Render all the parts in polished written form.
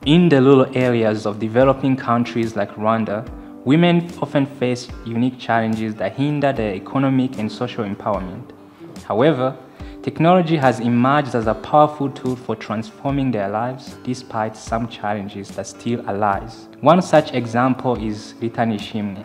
In the rural areas of developing countries like Rwanda, women often face unique challenges that hinder their economic and social empowerment. However, technology has emerged as a powerful tool for transforming their lives despite some challenges that still arise. One such example is Rita Nishimwe,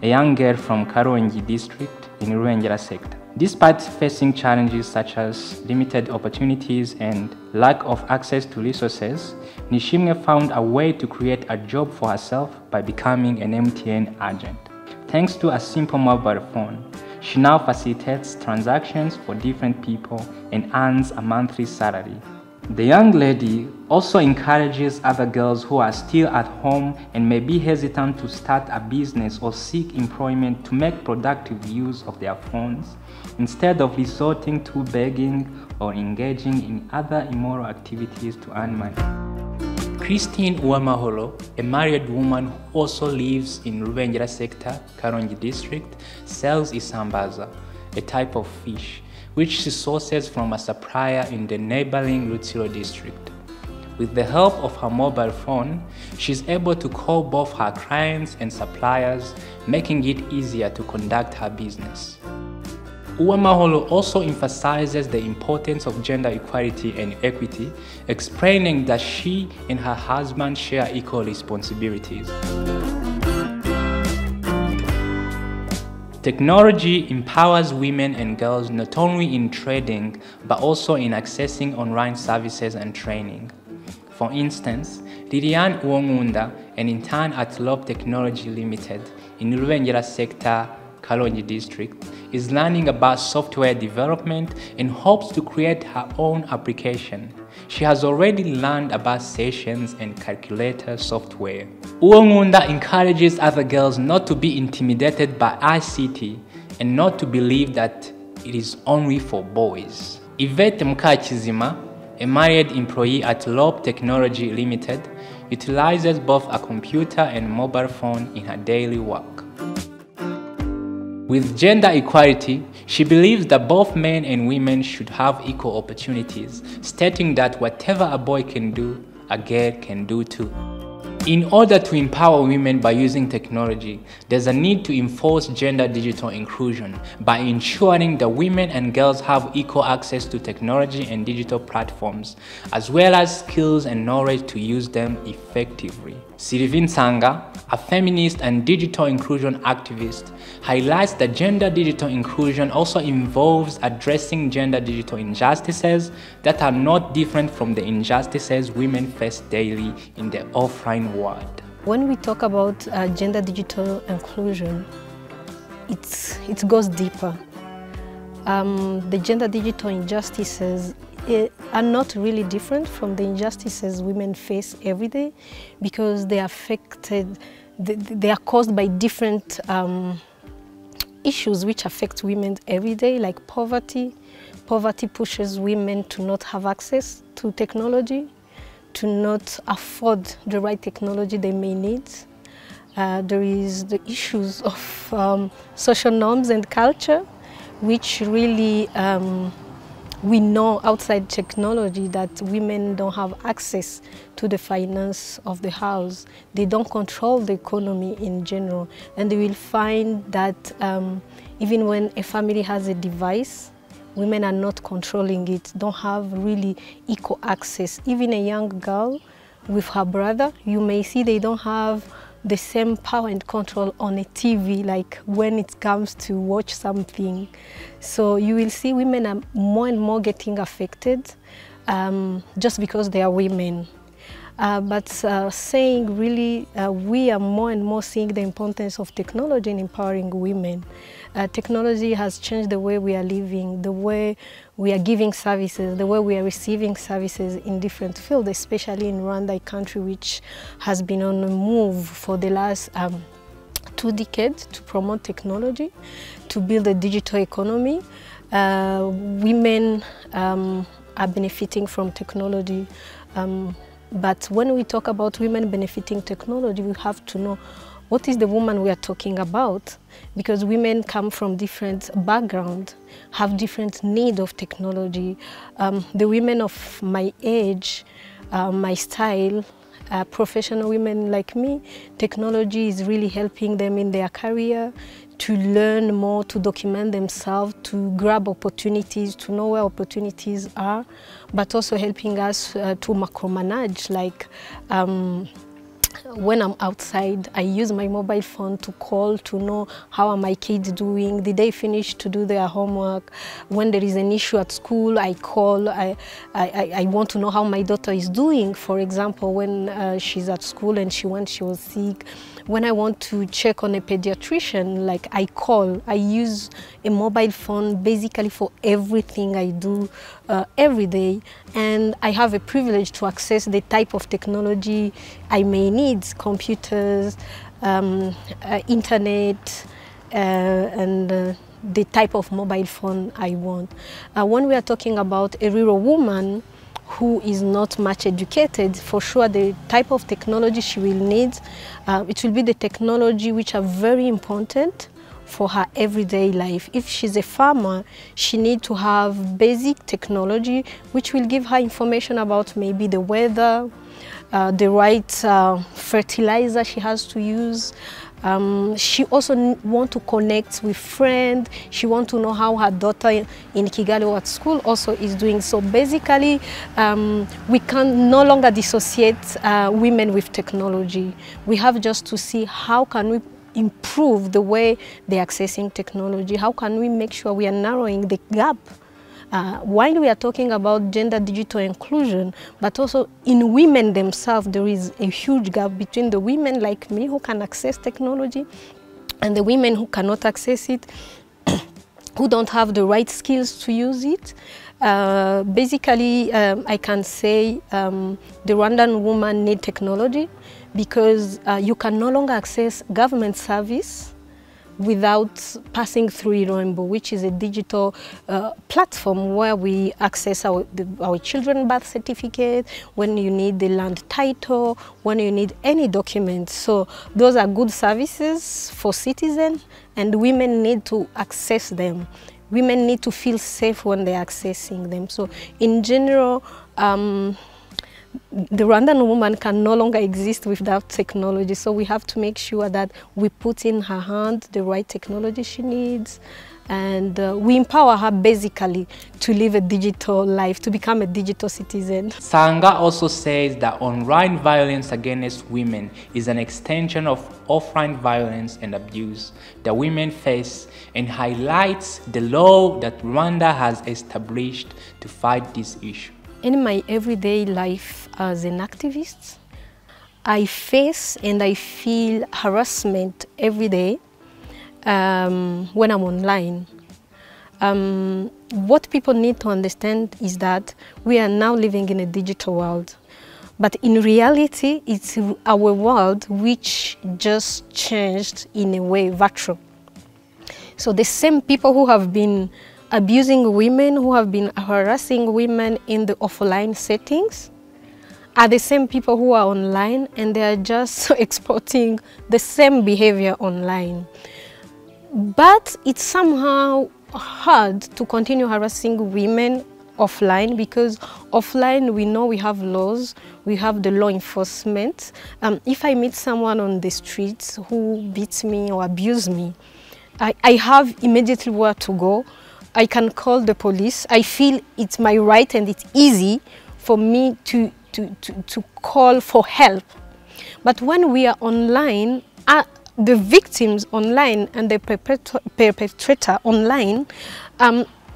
a young girl from Karongi district in Rubengera sector. Despite facing challenges such as limited opportunities and lack of access to resources, Nishimwe found a way to create a job for herself by becoming an MTN agent. Thanks to a simple mobile phone, she now facilitates transactions for different people and earns a monthly salary. The young lady also encourages other girls who are still at home and may be hesitant to start a business or seek employment to make productive use of their phones instead of resorting to begging or engaging in other immoral activities to earn money. Christine Uwamahoro, a married woman who also lives in Rubengera sector, Karongi district, sells isambaza, a type of fish, which she sources from a supplier in the neighboring Rutsiro district. With the help of her mobile phone, she's able to call both her clients and suppliers, making it easier to conduct her business. Uwamaholo also emphasizes the importance of gender equality and equity, explaining that she and her husband share equal responsibilities. Technology empowers women and girls not only in trading, but also in accessing online services and training. For instance, Liliane Uwongunda, an intern at Lob Technology Limited in Rubengera sector, Karongi district, is learning about software development and hopes to create her own application. She has already learned about sessions and calculator software. Uwongunda encourages other girls not to be intimidated by ICT and not to believe that it is only for boys. Yvette Mukachizima, a married employee at Lob Technology Limited, utilizes both a computer and mobile phone in her daily work. With gender equality, she believes that both men and women should have equal opportunities, stating that whatever a boy can do, a girl can do too. In order to empower women by using technology, there's a need to enforce gender digital inclusion by ensuring that women and girls have equal access to technology and digital platforms, as well as skills and knowledge to use them effectively. Sylvie Nsanga, a feminist and digital inclusion activist, highlights that gender digital inclusion also involves addressing gender digital injustices that are not different from the injustices women face daily in the offline world. When we talk about gender digital inclusion, it goes deeper. The gender digital injustices are not really different from the injustices women face every day, because they are caused by different issues which affect women every day, like poverty. Poverty pushes women to not have access to technology, to not afford the right technology they may need. There is the issues of social norms and culture, which really we know outside technology that women don't have access to the finance of the house. They don't control the economy in general. And they will find that even when a family has a device, women are not controlling it, don't have really equal access. Even a young girl with her brother, you may see they don't have the same power and control on a TV, like when it comes to watch something. So you will see women are more and more getting affected just because they are women. But saying really, we are more and more seeing the importance of technology in empowering women. Technology has changed the way we are living, the way we are giving services, the way we are receiving services in different fields, especially in Rwanda, a country which has been on the move for the last 2 decades to promote technology, to build a digital economy. Women are benefiting from technology. But when we talk about women benefiting technology, we have to know what is the woman we are talking about, because women come from different backgrounds, have different need of technology. The women of my age, my style, professional women like me, technology is really helping them in their career, to learn more, to document themselves, to grab opportunities, to know where opportunities are, but also helping us to micromanage, like when I'm outside, I use my mobile phone to call to know how are my kids doing, did they finish to do their homework. When there is an issue at school, I call, I want to know how my daughter is doing. For example, when she's at school and she was sick. When I want to check on a pediatrician, like I call, I use a mobile phone basically for everything I do every day. And I have a privilege to access the type of technology I may need, computers, internet, and the type of mobile phone I want. When we are talking about a rural woman who is not much educated, for sure the type of technology she will need, it will be the technology which are very important for her everyday life. If she's a farmer, she needs to have basic technology which will give her information about maybe the weather, the right fertilizer she has to use. She also wants to connect with friends. She wants to know how her daughter in Kigali or at school also is doing. So basically, we can no longer dissociate women with technology. We have just to see how can we improve the way they're accessing technology. How can we make sure we are narrowing the gap? While we are talking about gender digital inclusion, but also in women themselves, there is a huge gap between the women like me who can access technology and the women who cannot access it, who don't have the right skills to use it. Basically, I can say the Rwandan woman need technology because you can no longer access government service without passing through Irembo, which is a digital platform where we access our children's birth certificate, when you need the land title, when you need any document. So those are good services for citizens, and women need to access them. Women need to feel safe when they're accessing them. So in general, the Rwandan woman can no longer exist without technology, so we have to make sure that we put in her hand the right technology she needs, and we empower her basically to live a digital life, to become a digital citizen. Sanga also says that online violence against women is an extension of offline violence and abuse that women face, and highlights the law that Rwanda has established to fight this issue. In my everyday life as an activist, I face and I feel harassment every day when I'm online. What people need to understand is that we are now living in a digital world. But in reality, it's our world which just changed in a way virtual. So the same people who have been abusing women, who have been harassing women in the offline settings, are the same people who are online, and they are just exporting the same behavior online. But it's somehow hard to continue harassing women offline, because offline we know we have laws, we have the law enforcement. If I meet someone on the streets who beats me or abuses me, I have immediately where to go. I can call the police. I feel it's my right and it's easy for me to call for help. But when we are online, the victims online and the perpetrator online,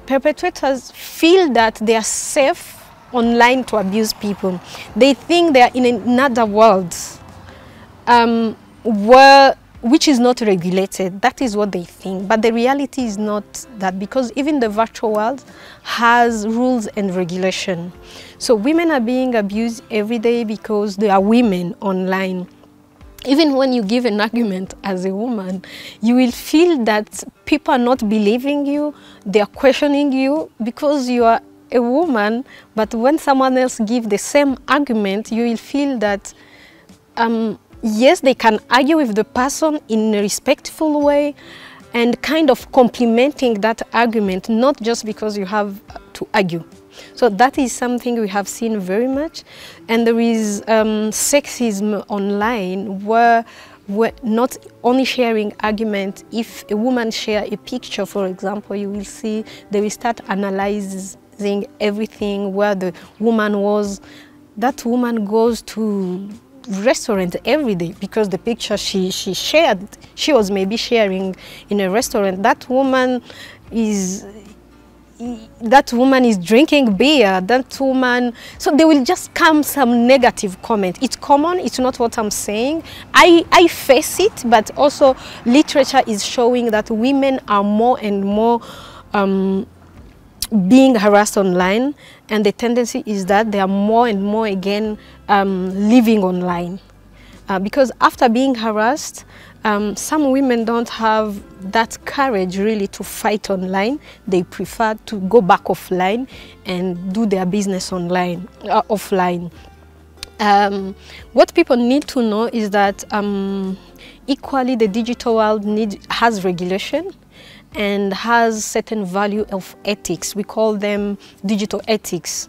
perpetrators feel that they are safe online to abuse people. They think they are in another world which is not regulated. That is what they think. But the reality is not that, because even the virtual world has rules and regulation. So women are being abused every day because they are women online. Even when you give an argument as a woman, you will feel that people are not believing you, they are questioning you because you are a woman. But when someone else gives the same argument, you will feel that yes, they can argue with the person in a respectful way and kind of complimenting that argument, not just because you have to argue. So that is something we have seen very much. And there is sexism online where we're not only sharing arguments. If a woman share a picture, for example, you will see they will start analyzing everything, where the woman was. That woman goes to restaurant every day because the picture she shared, she was maybe sharing in a restaurant. That woman is drinking beer, that woman, so there will just come some negative comment. It's common, it's not what I'm saying. I face it, but also literature is showing that women are more and more being harassed online, and the tendency is that they are more and more again living online. Because after being harassed, some women don't have that courage really to fight online. They prefer to go back offline and do their business online, offline. What people need to know is that equally the digital world has regulation and has certain value of ethics. We call them digital ethics.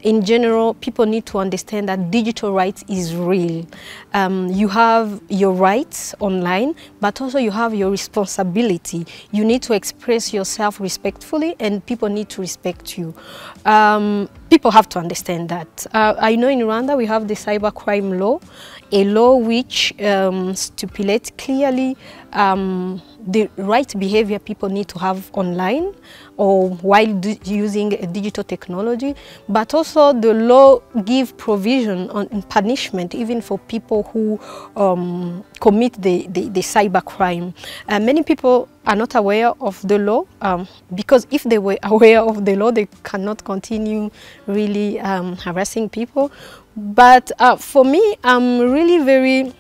In general, people need to understand that digital rights is real. You have your rights online, but also you have your responsibility. You need to express yourself respectfully, and people need to respect you. People have to understand that. I know in Rwanda we have the cybercrime law, a law which stipulates clearly the right behavior people need to have online or while using digital technology, but also the law gives provision on punishment even for people who commit the cybercrime. Many people are not aware of the law because if they were aware of the law, they cannot continue really harassing people. But for me, I'm really very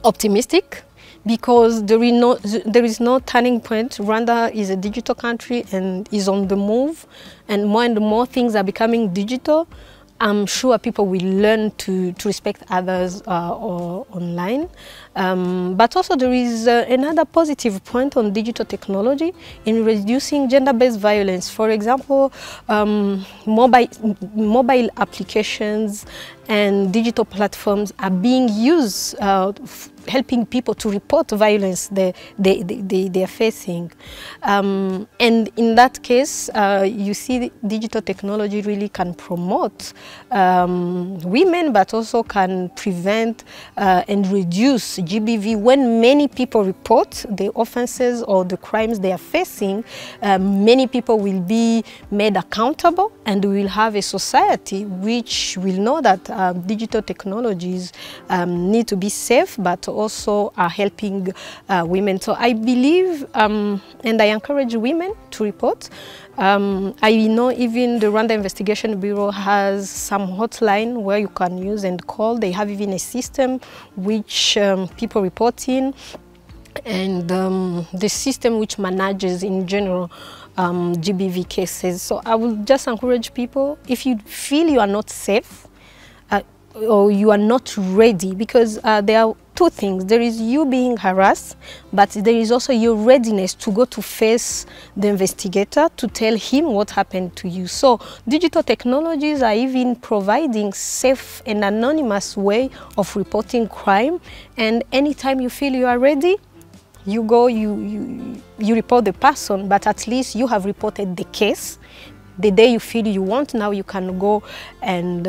optimistic because there is no turning point. Rwanda is a digital country and is on the move, and more things are becoming digital. I'm sure people will learn to respect others online. But also there is another positive point on digital technology in reducing gender-based violence. For example, mobile applications and digital platforms are being used helping people to report violence they are facing. And in that case, you see digital technology really can promote women, but also can prevent and reduce GBV. When many people report the offenses or the crimes they are facing, many people will be made accountable, and we will have a society which will know that digital technologies need to be safe, but also are helping women. So I believe and I encourage women to report. I know even the Rwanda Investigation Bureau has some hotline where you can use and call. They have even a system which people report in, and the system which manages in general GBV cases. So I will just encourage people, if you feel you are not safe or you are not ready, because there are two things. There is you being harassed, but there is also your readiness to go to face the investigator to tell him what happened to you. So digital technologies are even providing safe and anonymous way of reporting crime, and anytime you feel you are ready, you go, you report the person, but at least you have reported the case. The day you feel you want, now you can go and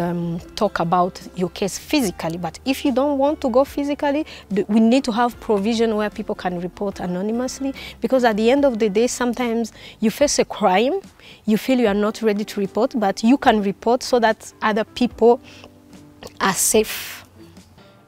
talk about your case physically. But if you don't want to go physically, we need to have provision where people can report anonymously, because at the end of the day, sometimes you face a crime, you feel you are not ready to report, but you can report so that other people are safe.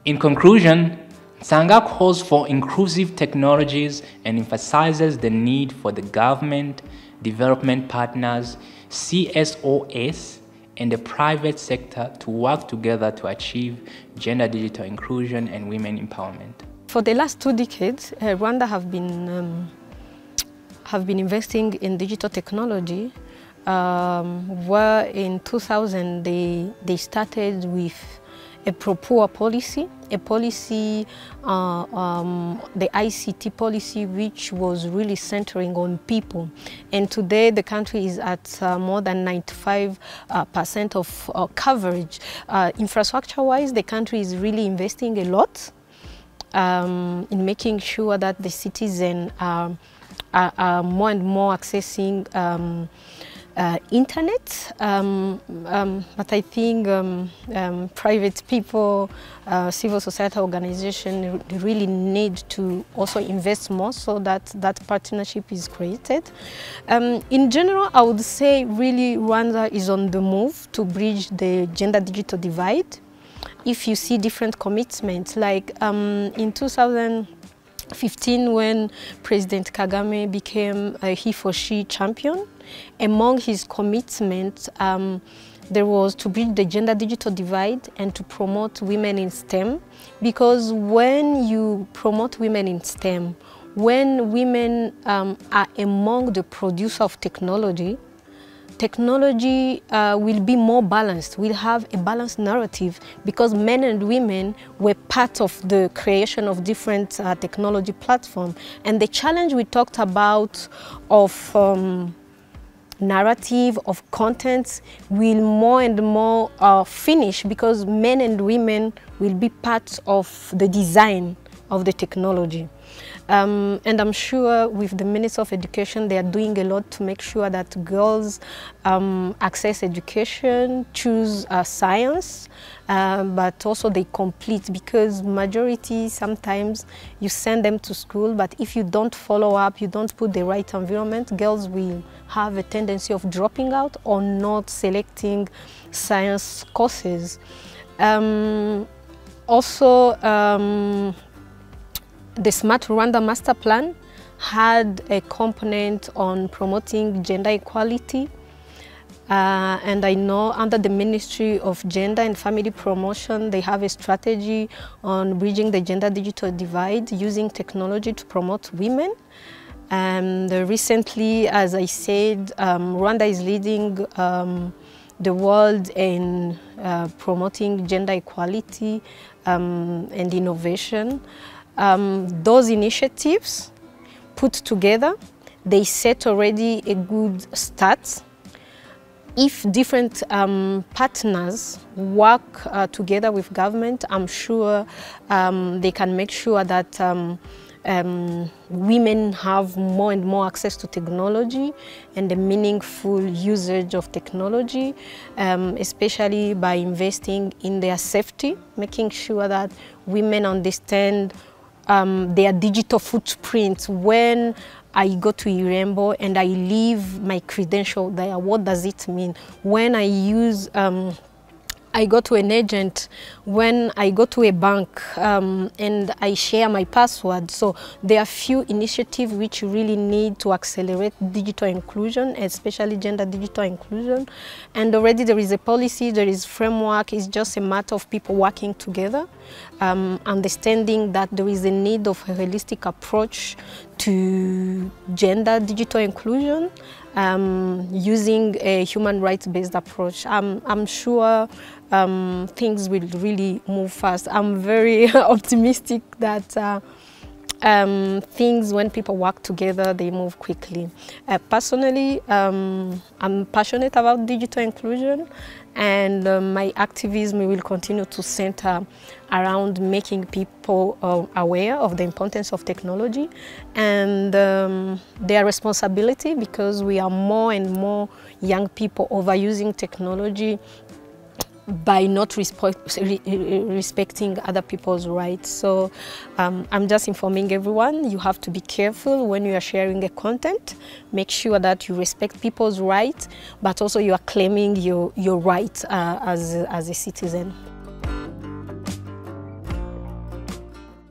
In conclusion, Nsanga calls for inclusive technologies and emphasizes the need for the government, development partners, CSOs, and the private sector to work together to achieve gender digital inclusion and women empowerment. For the last 2 decades, Rwanda have been investing in digital technology, where in 2000 they started with a pro-poor policy, a policy, the ICT policy, which was really centering on people. And today the country is at more than 95% of coverage. Infrastructure-wise, the country is really investing a lot in making sure that the citizens are more and more accessing internet, but I think private people, civil society organizations really need to also invest more so that that partnership is created. In general, I would say really Rwanda is on the move to bridge the gender digital divide. If you see different commitments, like in 2015 when President Kagame became a he-for-she champion, among his commitments there was to bridge the gender digital divide and to promote women in STEM, because when you promote women in STEM, when women are among the producer of technology, technology will be more balanced, will have a balanced narrative, because men and women were part of the creation of different technology platforms. And the challenge we talked about of narrative, of content, will more and more finish, because men and women will be part of the design of the technology. And I'm sure with the Ministry of Education, they are doing a lot to make sure that girls access education, choose science, but also they complete, because majority sometimes you send them to school, but if you don't follow up, you don't put the right environment, girls will have a tendency of dropping out or not selecting science courses. The Smart Rwanda Master Plan had a component on promoting gender equality. And I know under the Ministry of Gender and Family Promotion, they have a strategy on bridging the gender digital divide using technology to promote women. And recently, as I said, Rwanda is leading the world in promoting gender equality and innovation. Those initiatives put together, they set already a good start. If different partners work together with government, I'm sure they can make sure that women have more and more access to technology and the meaningful usage of technology, especially by investing in their safety, making sure that women understand their digital footprint. When I go to Irembo and I leave my credential there, what does it mean? When I use I go to an agent, when I go to a bank and I share my password. So there are few initiatives which really need to accelerate digital inclusion, especially gender digital inclusion. And already there is a policy, there is framework. It's just a matter of people working together, understanding that there is a need of a holistic approach to gender digital inclusion, using a human rights-based approach. I'm sure things will really move fast. I'm very optimistic that things, when people work together, they move quickly. Personally, I'm passionate about digital inclusion, and my activism will continue to center around making people aware of the importance of technology and their responsibility, because we are more and more young people overusing technology by not respecting other people's rights. So I'm just informing everyone, you have to be careful when you are sharing a content. Make sure that you respect people's rights, but also you are claiming your rights as a citizen.